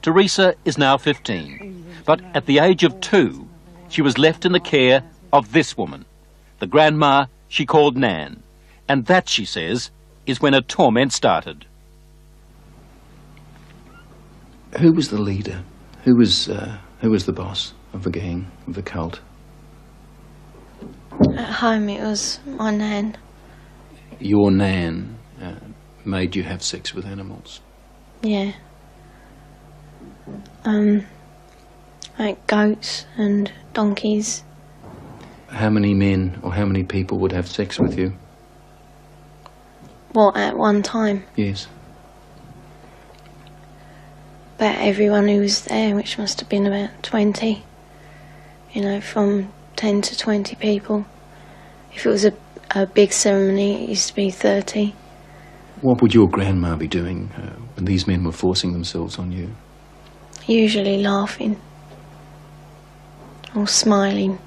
Teresa is now 15, but at the age of 2, she was left in the care of this woman, the grandma she called Nan, and that, she says, is when her torment started. Who was the leader? Who was the boss of the gang, of the cult? At home it was my Nan. Your Nan made you have sex with animals? Yeah. Like goats and donkeys. How many men or how many people would have sex with you? What, at one time? Yes. About everyone who was there, which must have been about 20. You know, from 10 to 20 people. If it was a big ceremony, it used to be 30. What would your grandma be doing when these men were forcing themselves on you? Usually laughing. Or smiling.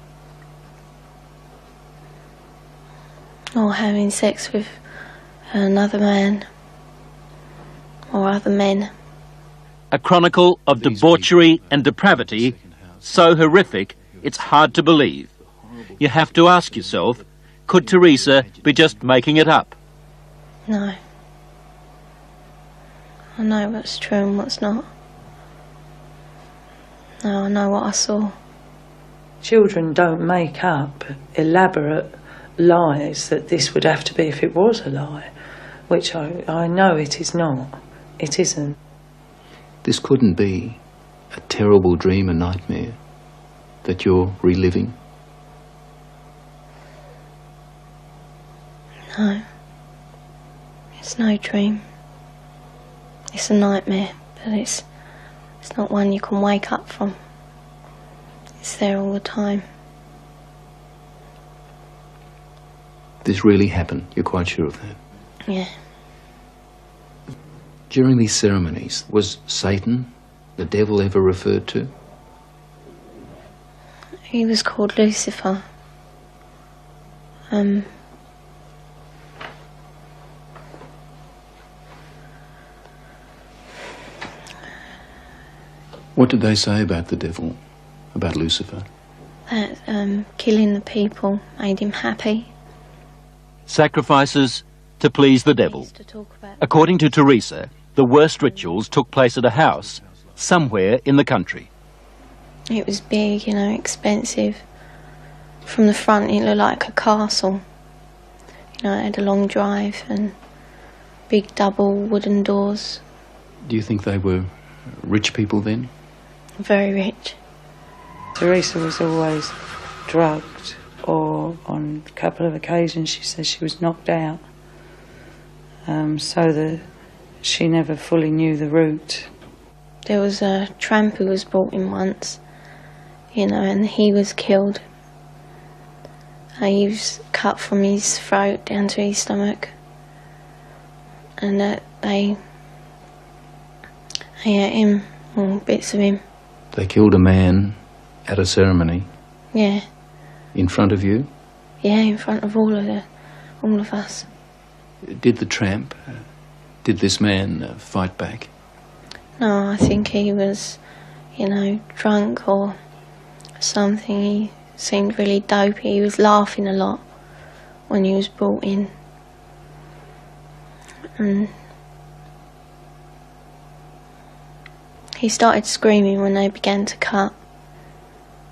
Or having sex with another man. Or other men. A chronicle of debauchery and depravity so horrific it's hard to believe. You have to ask yourself, could Teresa be just making it up? No. I know what's true and what's not. No, I know what I saw. Children don't make up elaborate lies that this would have to be if it was a lie, which I know it is not. It isn't. This couldn't be a terrible dream, a nightmare that you're reliving? No. It's no dream. It's a nightmare, but it's not one you can wake up from. It's there all the time. This really happened, you're quite sure of that? Yeah. During these ceremonies, was Satan, the devil, ever referred to? He was called Lucifer. What did they say about the devil, about Lucifer? That killing the people made him happy. Sacrifices to please the devil. According to Teresa, the worst rituals took place at a house somewhere in the country. It was big, you know, expensive. From the front it looked like a castle. You know, it had a long drive and big double wooden doors. Do you think they were rich people then? Very rich. Teresa was always drugged, or on a couple of occasions she says she was knocked out. So that she never fully knew the route. There was a tramp who was brought in once, you know, and he was killed. He was cut from his throat down to his stomach, and they ate him, or bits of him. They killed a man at a ceremony? Yeah. In front of you? Yeah, in front of all of us. Did the tramp, did this man fight back? No, I think he was, you know, drunk or something. He seemed really dopey. He was laughing a lot when he was brought in. And he started screaming when they began to cut.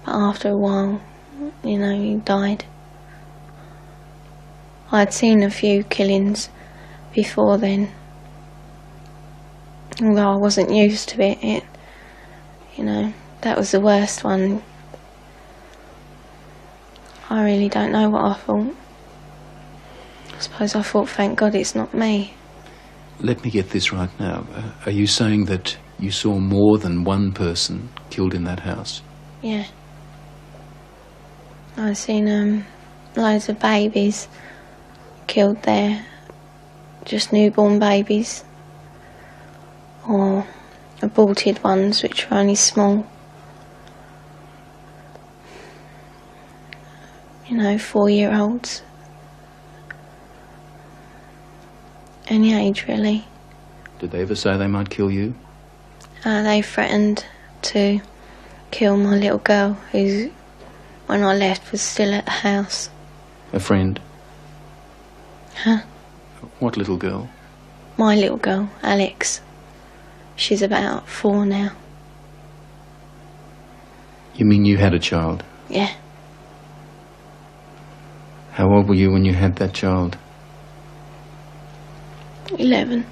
But after a while, you know, he died. I'd seen a few killings before then. Although I wasn't used to it, you know, that was the worst one. I really don't know what I thought. I suppose I thought, thank God it's not me. Let me get this right now. Are you saying that you saw more than one person killed in that house? Yeah. I've seen loads of babies killed there. Just newborn babies. Or aborted ones, which were only small. You know, 4-year-olds. Any age, really. Did they ever say they might kill you? They threatened to kill my little girl, who, when I left, was still at the house. A friend? Huh? What little girl? My little girl, Alex. She's about 4 now. You mean you had a child? Yeah. How old were you when you had that child? 11.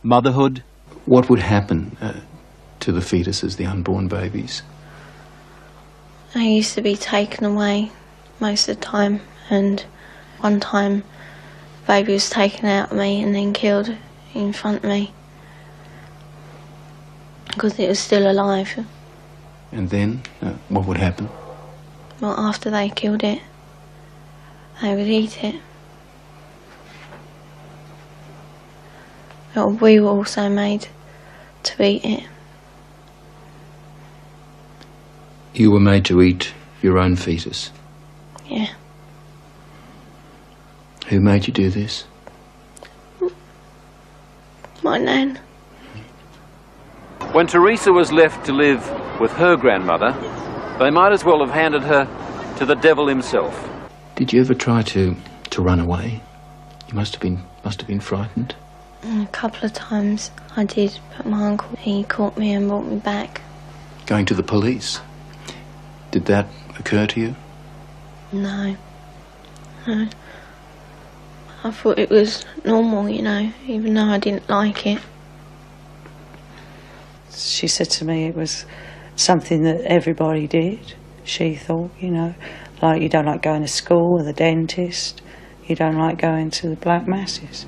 Motherhood? What would happen to the fetuses, the unborn babies? They used to be taken away most of the time, and one time the baby was taken out of me and then killed in front of me because it was still alive. And then, what would happen? Well, after they killed it, they would eat it. Well, we were also made to eat it. You were made to eat your own fetus? Yeah. Who made you do this? My nan. When Teresa was left to live with her grandmother, they might as well have handed her to the devil himself. Did you ever try to run away? You must have been frightened. A couple of times I did, but my uncle, he caught me and brought me back. Going to the police? Did that occur to you? No. No. I thought it was normal, you know, even though I didn't like it. She said to me it was something that everybody did, she thought, you know, like you don't like going to school or the dentist, you don't like going to the black masses.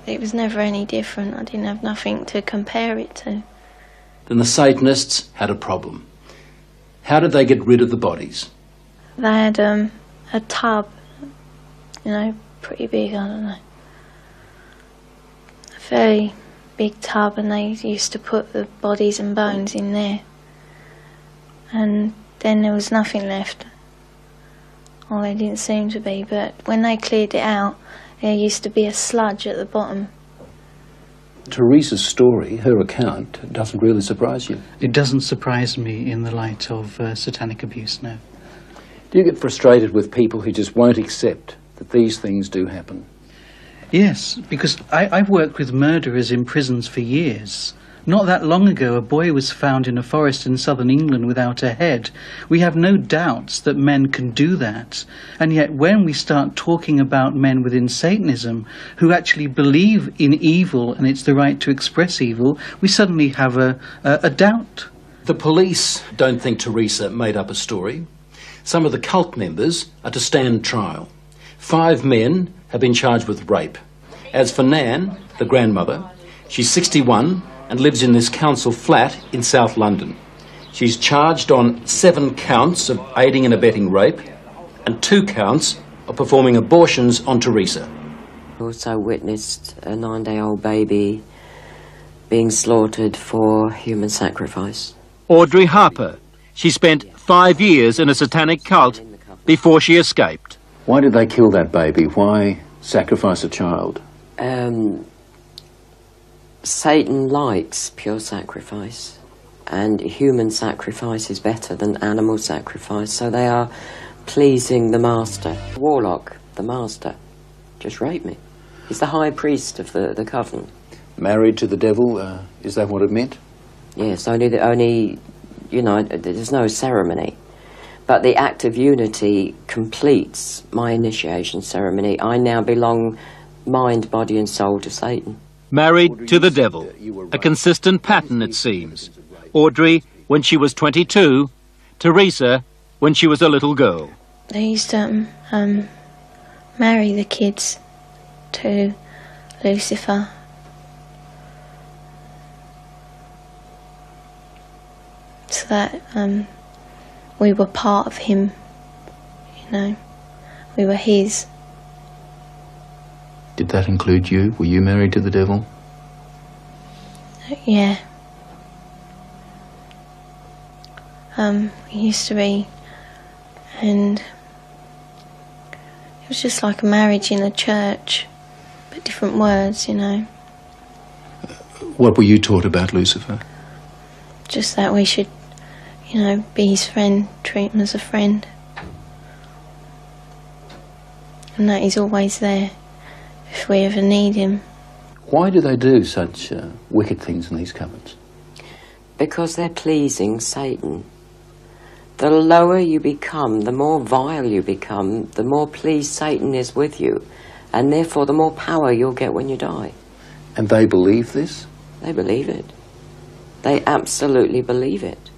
It was never any different. I didn't have nothing to compare it to. Then the Satanists had a problem. How did they get rid of the bodies? They had a tub, you know, pretty big, I don't know. A very big tub, and they used to put the bodies and bones in there. And then there was nothing left. Well, there didn't seem to be, but when they cleared it out, there used to be a sludge at the bottom. Teresa's story, her account, doesn't really surprise you. It doesn't surprise me in the light of satanic abuse, no. Do you get frustrated with people who just won't accept that these things do happen? Yes, because I've worked with murderers in prisons for years. Not that long ago, a boy was found in a forest in southern England without a head. We have no doubts that men can do that. And yet when we start talking about men within Satanism who actually believe in evil and it's the right to express evil, we suddenly have a doubt. The police don't think Teresa made up a story. Some of the cult members are to stand trial. 5 men have been charged with rape. As for Nan, the grandmother, she's 61 and lives in this council flat in South London. She's charged on 7 counts of aiding and abetting rape and 2 counts of performing abortions on Teresa. I also witnessed a 9-day-old baby being slaughtered for human sacrifice. Audrey Harper. She spent 5 years in a satanic cult before she escaped. Why did they kill that baby? Why sacrifice a child? Satan likes pure sacrifice, and human sacrifice is better than animal sacrifice, so they are pleasing the master. Warlock, the master, just raped me. He's the high priest of the covenant. Married to the devil, is that what it meant? Yes, only, you know, there's no ceremony. But the act of unity completes my initiation ceremony. I now belong mind, body and soul to Satan. Married to the devil. A consistent pattern, it seems. Audrey when she was 22, Teresa when she was a little girl. They used to marry the kids to Lucifer. So that we were part of him, you know. We were his. Did that include you? Were you married to the devil? Yeah. We used to be, and it was just like a marriage in a church. but different words, you know. What were you taught about Lucifer? Just that we should, you know, be his friend, treat him as a friend. And that he's always there if we ever need him. Why do they do such wicked things in these cupboards? Because they're pleasing Satan. The lower you become, the more vile you become, the more pleased Satan is with you, and therefore the more power you'll get when you die. And they believe this? They believe it. They absolutely believe it.